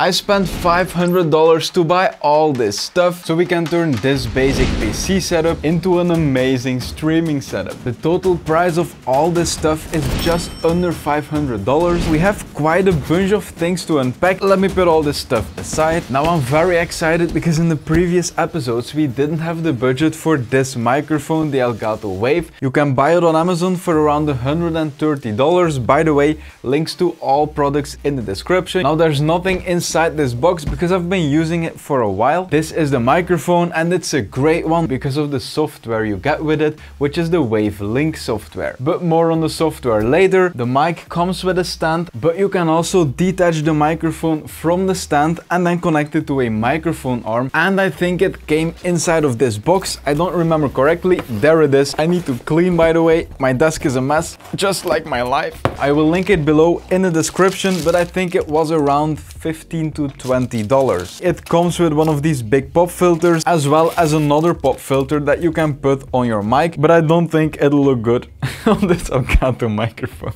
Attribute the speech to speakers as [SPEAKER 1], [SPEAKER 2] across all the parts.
[SPEAKER 1] I spent $500 to buy all this stuff so we can turn this basic PC setup into an amazing streaming setup. The total price of all this stuff is just under $500. We have quite a bunch of things to unpack. Let me put all this stuff aside. Now I'm very excited because in the previous episodes we didn't have the budget for this microphone, the Elgato Wave. You can buy it on Amazon for around $130. By the way, links to all products in the description. Now there's nothing inside this box because I've been using it for a while. This is the microphone and it's a great one because of the software you get with it, which is the Wave Link software. But more on the software later. The mic comes with a stand, but you can also detach the microphone from the stand and then connect it to a microphone arm. And I think it came inside of this box. I don't remember correctly. There it is. I need to clean, by the way. My desk is a mess, just like my life. I will link it below in the description, but I think it was around $15 to $20. It comes with one of these big pop filters as well as another pop filter that you can put on your mic, but I don't think it'll look good on this Elgato microphone.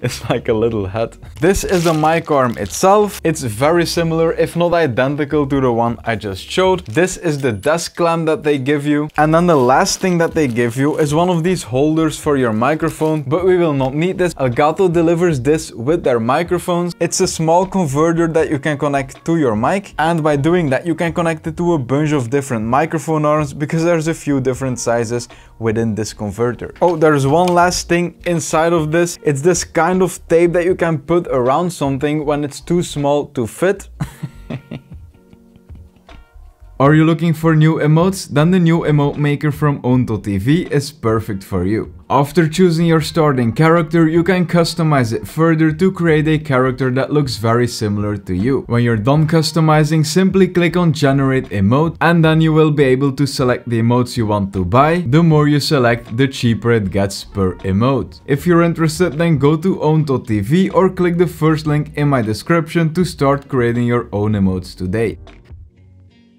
[SPEAKER 1] It's like a little head. This is the mic arm itself. It's very similar, if not identical, to the one I just showed. This is the desk clamp that they give you. And then the last thing that they give you is one of these holders for your microphone, but we will not need this. Elgato delivers this with their microphones. It's a small converter that you can connect to your mic, and by doing that you can connect it to a bunch of different microphone arms because there's a few different sizes within this converter. Oh, there's one last thing inside of this. It's this kind of tape that you can put around something when it's too small to fit. Are you looking for new emotes? Then the new emote maker from Own.tv is perfect for you. After choosing your starting character, you can customize it further to create a character that looks very similar to you. When you're done customizing, simply click on generate emote and then you will be able to select the emotes you want to buy. The more you select, the cheaper it gets per emote. If you're interested, then go to Own.tv or click the first link in my description to start creating your own emotes today.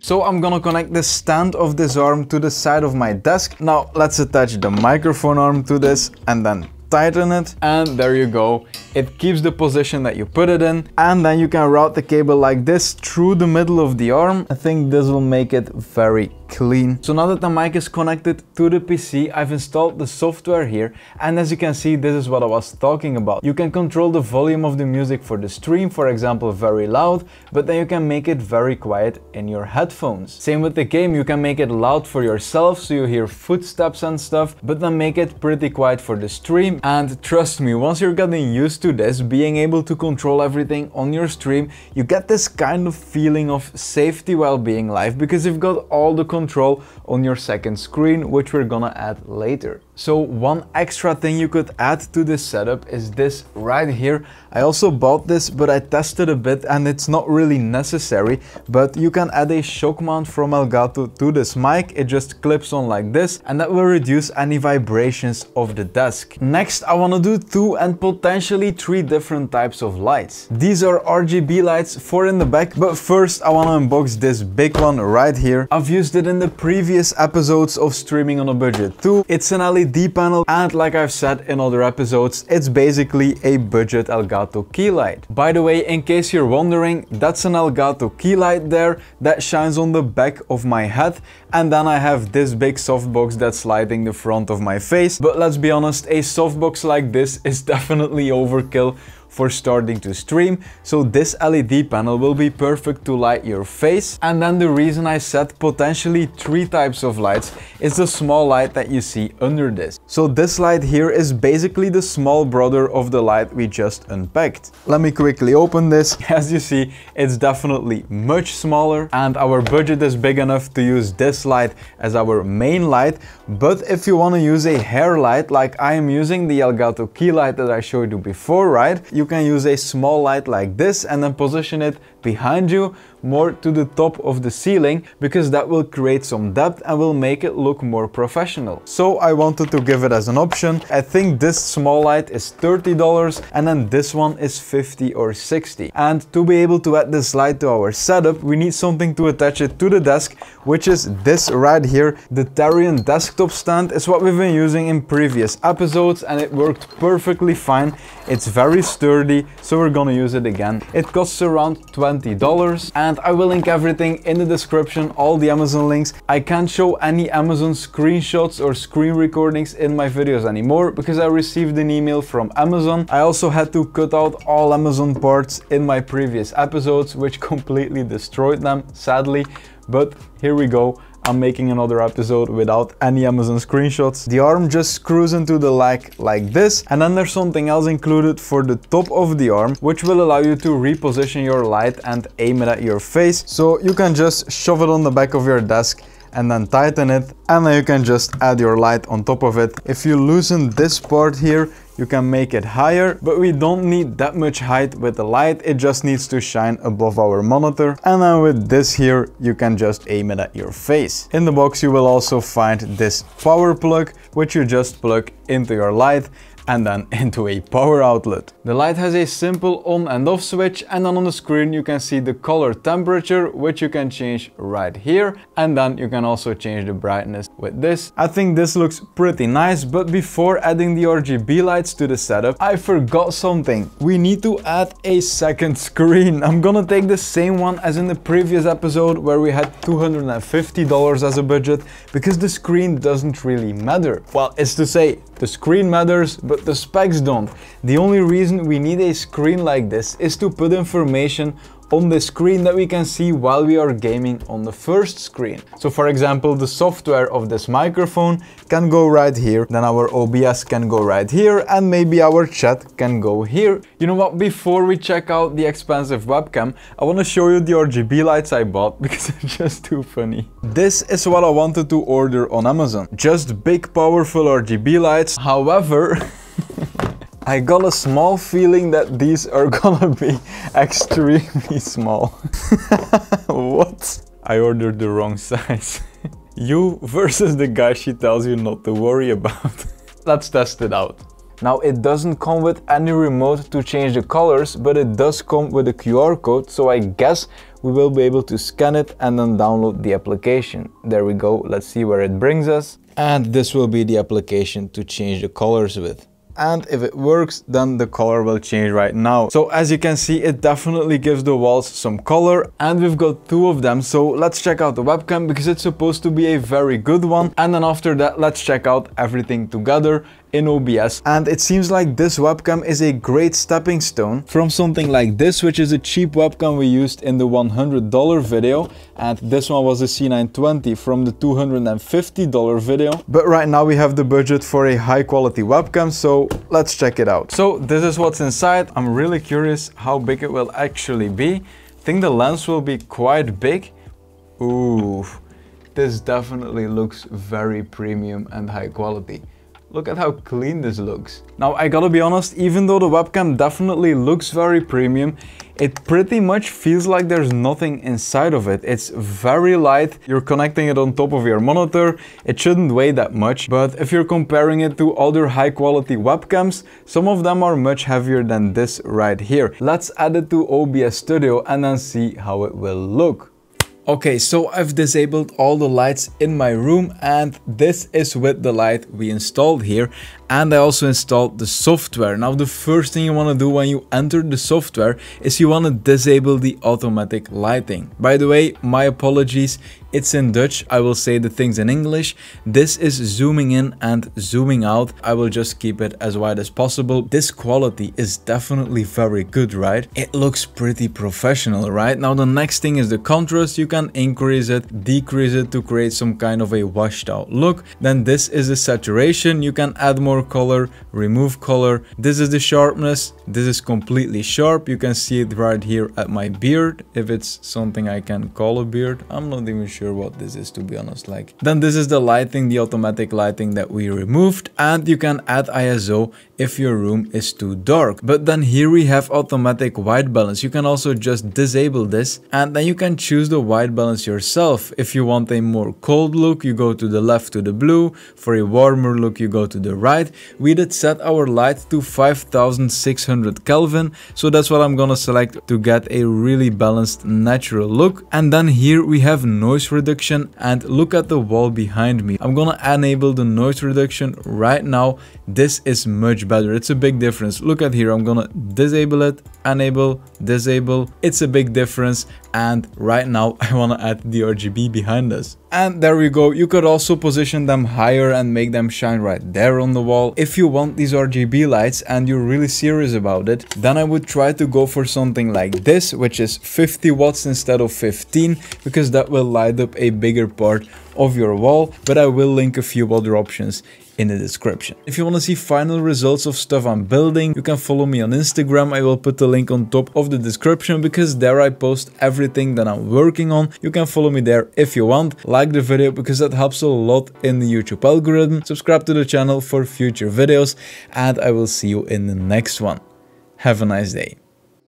[SPEAKER 1] So I'm gonna connect the stand of this arm to the side of my desk. Now let's attach the microphone arm to this and then tighten it, and there you go. It keeps the position that you put it in, and then you can route the cable like this through the middle of the arm. I think this will make it very clean. So now that the mic is connected to the PC, I've installed the software here, and as you can see, this is what I was talking about. You can control the volume of the music for the stream, for example, very loud, but then you can make it very quiet in your headphones. Same with the game, you can make it loud for yourself so you hear footsteps and stuff, but then make it pretty quiet for the stream. And trust me, once you're getting used to this, being able to control everything on your stream, you get this kind of feeling of safety while being live because you've got all the control on your second screen, which we're gonna add later. So one extra thing you could add to this setup is this right here. I also bought this, but I tested a bit and it's not really necessary, but you can add a shock mount from Elgato to this mic. It just clips on like this and that will reduce any vibrations of the desk. Next, I want to do 2 and potentially 3 different types of lights. These are RGB lights, 4 in the back, but first I want to unbox this big one right here. I've used it in the previous episodes of Streaming on a Budget too. It's an LED panel and like I've said in other episodes, it's basically a budget Elgato key light. By the way, in case you're wondering, that's an Elgato key light there that shines on the back of my head, and then I have this big softbox that's lighting the front of my face. But let's be honest, a softbox like this is definitely overkill for starting to stream, so this LED panel will be perfect to light your face. And then the reason I said potentially 3 types of lights is the small light that you see under this. So this light here is basically the small brother of the light we just unpacked. Let me quickly open this. As you see, it's definitely much smaller and our budget is big enough to use this light as our main light. But if you want to use a hair light like I am using the Elgato key light that I showed you before, right? You can use a small light like this and then position it behind you, more to the top of the ceiling, because that will create some depth and will make it look more professional. So I wanted to give it as an option. I think this small light is $30 and then this one is $50 or $60. And to be able to add this light to our setup, we need something to attach it to the desk, which is this right here. The Therion desktop stand is what we've been using in previous episodes and it worked perfectly fine. It's very sturdy dirty, so we're gonna use it again. It costs around $20 and I will link everything in the description, all the Amazon links. I can't show any Amazon screenshots or screen recordings in my videos anymore because I received an email from Amazon. I also had to cut out all Amazon parts in my previous episodes, which completely destroyed them, sadly. But here we go. I'm making another episode without any Amazon screenshots. The arm just screws into the leg like this, and then there's something else included for the top of the arm, which will allow you to reposition your light and aim it at your face. So you can just shove it on the back of your desk and then tighten it, and then you can just add your light on top of it. If you loosen this part here, you can make it higher, but we don't need that much height with the light. It just needs to shine above our monitor. And then with this here, you can just aim it at your face. In the box, you will also find this power plug, which you just plug into your light and then into a power outlet. The light has a simple on and off switch, and then on the screen you can see the color temperature, which you can change right here, and then you can also change the brightness with this. I think this looks pretty nice, but before adding the RGB lights to the setup, I forgot something. We need to add a second screen. I'm gonna take the same one as in the previous episode where we had $250 as a budget, because the screen doesn't really matter. Well, it's to say, the screen matters, but the specs don't. The only reason we need a screen like this is to put information on the screen that we can see while we are gaming on the first screen. So for example, the software of this microphone can go right here, then our OBS can go right here, and maybe our chat can go here. You know what, before we check out the expensive webcam, I want to show you the RGB lights I bought because it's just too funny. This is what I wanted to order on Amazon. Just big powerful RGB lights. However, I got a small feeling that these are gonna be extremely small. What? I ordered the wrong size. You versus the guy she tells you not to worry about. Let's test it out. Now, it doesn't come with any remote to change the colors, but it does come with a QR code, so I guess we will be able to scan it and then download the application. There we go, let's see where it brings us. And this will be the application to change the colors with. And if it works, then the color will change right now. So as you can see, it definitely gives the walls some color, and we've got two of them. So let's check out the webcam because it's supposed to be a very good one. And then after that, let's check out everything together in OBS. And it seems like this webcam is a great stepping stone from something like this, which is a cheap webcam we used in the $100 video, and this one was a C920 from the $250 video. But right now we have the budget for a high quality webcam, so let's check it out. So this is what's inside. I'm really curious how big it will actually be. I think the lens will be quite big. Ooh, this definitely looks very premium and high quality. Look at how clean this looks. Now, I gotta be honest, even though the webcam definitely looks very premium, it pretty much feels like there's nothing inside of it. It's very light. You're connecting it on top of your monitor. It shouldn't weigh that much, but if you're comparing it to other high quality webcams, some of them are much heavier than this right here. Let's add it to OBS Studio and then see how it will look. Okay, so I've disabled all the lights in my room, and this is with the light we installed here. And I also installed the software. Now, the first thing you want to do when you enter the software is you want to disable the automatic lighting. By the way, my apologies, it's in Dutch. I will say the things in English. This is zooming in and zooming out. I will just keep it as wide as possible. This quality is definitely very good, right? It looks pretty professional, right? Now, the next thing is the contrast. You can increase it, decrease it to create some kind of a washed out look. Then this is the saturation. You can add more color, remove color. This is the sharpness. This is completely sharp. You can see it right here at my beard, if it's something I can call a beard. I'm not even sure what this is, to be honest. Then this is the lighting, the automatic lighting that we removed, and you can add ISO if your room is too dark. But then here we have automatic white balance. You can also just disable this, and then you can choose the white balance yourself. If you want a more cold look, you go to the left to the blue. For a warmer look, you go to the right. light, we did set our light to 5600 Kelvin. So that's what I'm gonna select to get a really balanced natural look. And then here we have noise reduction, and look at the wall behind me. I'm gonna enable the noise reduction right now. This is much better. It's a big difference. Look at here. I'm gonna disable it, enable, disable. It's a big difference. And right now I want to add the RGB behind us. And there we go. You could also position them higher and make them shine right there on the wall. If you want these RGB lights and you're really serious about it, then I would try to go for something like this, which is 50 watts instead of 15, because that will light up a bigger part of your wall. But I will link a few other options in the description. If you want to see final results of stuff I'm building, you can follow me on Instagram. I will put the link on top of the description, because there I post everything that I'm working on. You can follow me there if you want. Like the video, because that helps a lot in the YouTube algorithm. Subscribe to the channel for future videos, and I will see you in the next one. Have a nice day.